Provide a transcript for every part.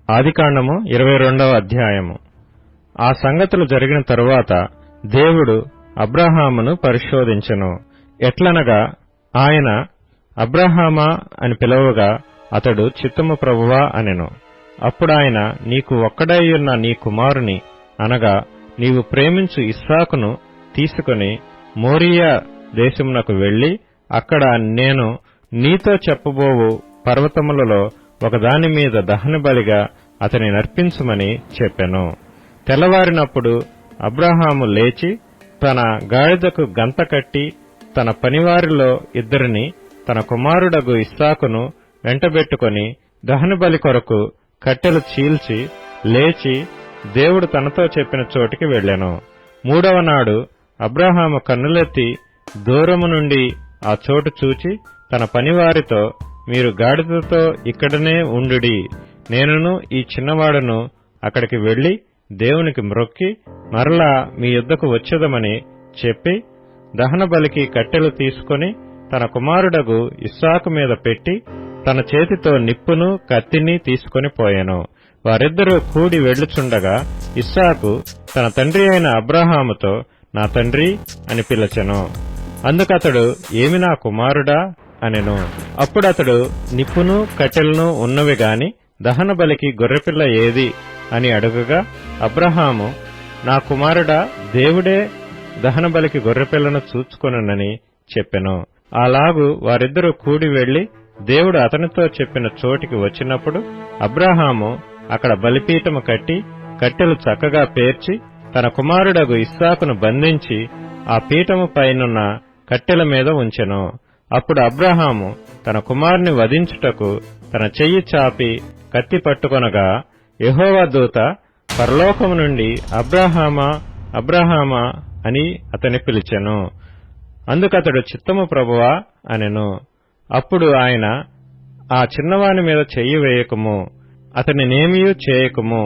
ఆదికాండము 22వ అధ్యాయము. ఆ సంగతులు జరిగిన తరువాత దేవుడు అబ్రాహామును పరిశోధించెను. ఎట్లనగా ఆయన అబ్రాహామా అని పిలవగా అతడు చిత్తము ప్రభువా అనెను. అప్పుడాయన, నీకు ఒక్కడైయున్న నీ కుమారుని అనగా నీవు ప్రేమించు ఇస్సాకును తీసుకుని మోరియా దేశమునకు వెళ్లి అక్కడ నేను నీతో చెప్పబోవు పర్వతములలో ఒకదాని మీద దహనబలిగా అతని నర్పించుమని చెప్పెను. తెల్లవారినప్పుడు అబ్రాహాము లేచి తన గాడిదకు గంత కట్టి తన పనివారిలో ఇద్దరిని తన కుమారుడగు ఇస్సాకును వెంటబెట్టుకొని దహనబలి కొరకు కట్టెలు చీల్చి లేచి దేవుడు తనతో చెప్పిన చోటికి వెళ్ళెను. మూడవ నాడు అబ్రాహాము కన్నులెత్తి దూరము నుండి ఆ చోటు చూచి తన పనివారితో, మీరు గాడిదతో ఇక్కడనే ఉండుడి, నేనును ఈ చిన్నవాడును అక్కడికి వెళ్లి దేవునికి మ్రొక్కి మరలా మీ యొద్దకు వచ్చేదమని చెప్పి దహనబలికి కట్టెలు తీసుకుని తన కుమారుడగు ఇస్సాకు మీద పెట్టి తన చేతితో నిప్పును కత్తిని తీసుకుని పోయెను. వారిద్దరూ కూడి వెళ్ళుచుండగా ఇస్సాకు తన తండ్రి అయిన అబ్రాహాముతో, నా తండ్రి అని పిలచెను. అందుకతడు, ఏమి నా కుమారుడా అనెను. అప్పుడతడు, నిప్పును కట్టెలను ఉన్నవి గాని దహనబలికి గొర్రెపిల్ల ఏది అని అడుగగా అబ్రాహాము, నా కుమారుడా, దేవుడే దహనబలికి గొర్రెపిల్లను చూచుకొనునని చెప్పెను. అలాగు వారిద్దరూ కూడి వెళ్లి దేవుడు అతనితో చెప్పిన చోటికి వచ్చినప్పుడు అబ్రాహాము అక్కడ బలిపీఠము కట్టి కట్టెలు చక్కగా పేర్చి తన కుమారుడగు ఇస్సాకును బంధించి ఆ పీఠము పైనున్న కట్టెల మీద ఉంచెను. అప్పుడు అబ్రాహాము తన కుమారుని వధించుటకు తన చెయ్యి చాపి కత్తి పట్టుకొనగా యెహోవా దూత పరలోకము నుండి అబ్రాహామా అబ్రాహామా అని అతని పిలిచెను. అందుకతడు, చిత్తము ప్రభువా అనెను. అప్పుడు ఆయన, ఆ చిన్నవాని మీద చెయ్యి వేయకుము, అతని నేమియూ చేయకుము,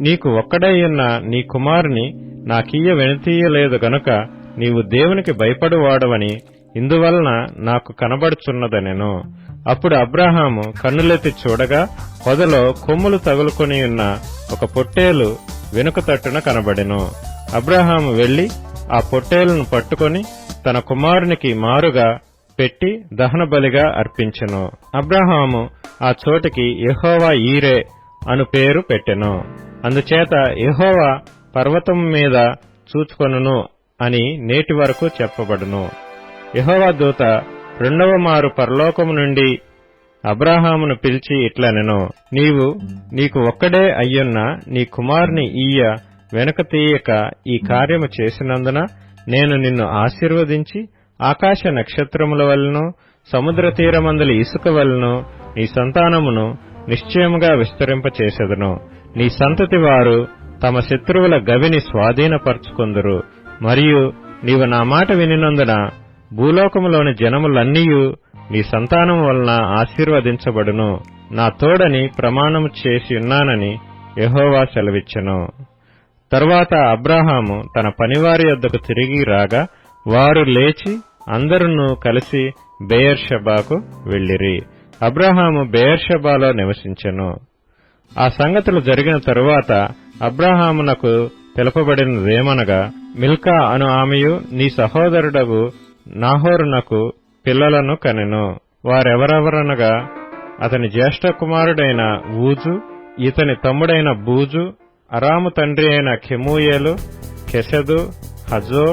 నీకు ఒక్కడైయున్న నీ కుమారుని నాకియ్య వెనుతీయలేదు గనుక నీవు దేవునికి భయపడువాడవని ఇందువలన నాకు కనబడుచున్నదనెను. అప్పుడు అబ్రాహాము కన్నులెత్తి చూడగా పొదలో కొమ్ములు తగులుకొని ఉన్న ఒక పొట్టేలు వెనుక తట్టున కనబడెను. అబ్రాహాము వెళ్లి ఆ పొట్టేలును పట్టుకొని తన కుమారునికి మారుగా పెట్టి దహనబలిగా అర్పించెను. అబ్రాహాము ఆ చోటికి యెహోవా ఈరే అను పేరు పెట్టెను. అందుచేత యెహోవా పర్వతం మీద చూచుకొనును అని నేటి వరకు చెప్పబడును. యెహోవా దూత రెండవ మారు పరలోకము నుండి అబ్రాహామును పిలిచి ఇట్లనెను, నీవు నీకు ఒక్కడే అయ్యున్న నీ కుమారుని ఈయ వెనుక తీయక ఈ కార్యము చేసినందున నేను నిన్ను ఆశీర్వదించి ఆకాశ నక్షత్రముల వలెను సముద్ర తీరమందలి ఇసుక వలెను నీ సంతానమును నిశ్చయముగా విస్తరింపచేసెదను. నీ సంతతి వారు తమ శత్రువుల గవిని స్వాధీనపరచుకొందురు. మరియు నీవు నా మాట వినినందున భూలోకములోని జనములన్నీయు నీ సంతానము వలన ఆశీర్వదించబడును. నా తోడని ప్రమాణము చేసి ఉన్నానని యెహోవా సెలవిచ్చెను. తరువాత అబ్రాహాము తన పనివారి యొద్దకు తిరిగి రాగా వారు లేచి అందరును కలిసి బెయేర్షెబాకు వెళ్ళిరి. అబ్రాహాము బెయేర్షెబాలో నివసించెను. ఆ సంగతులు జరిగిన తరువాత అబ్రాహామునకు తెలుపబడినదేమనగా, మిల్కా అను ఆమెయు నీ సహోదరుడగు నాహోరునకు పిల్లలను కనెను. వారెవరెవరనగా అతని జ్యేష్ఠ కుమారుడైన ఊజు, ఇతని తమ్ముడైన బూజు, అరాము తండ్రి అయిన కెమూయేలు, కెసెదు, హజో,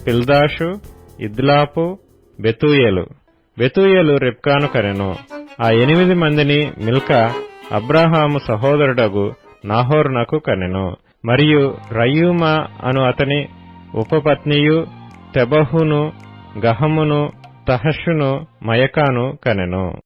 పిల్దాషు, ఇద్లాపు, బెతూయేలు. బెతూయేలు రిబ్కాను కనెను. ఆ 8 మందిని మిల్కా అబ్రాహాము సహోదరుడగు నాహోరునకు కనెను. మరియు రయూమా అను అతని ఉపపత్నియు తెబహును, గహమును, తహషును, మయకాను కనెను.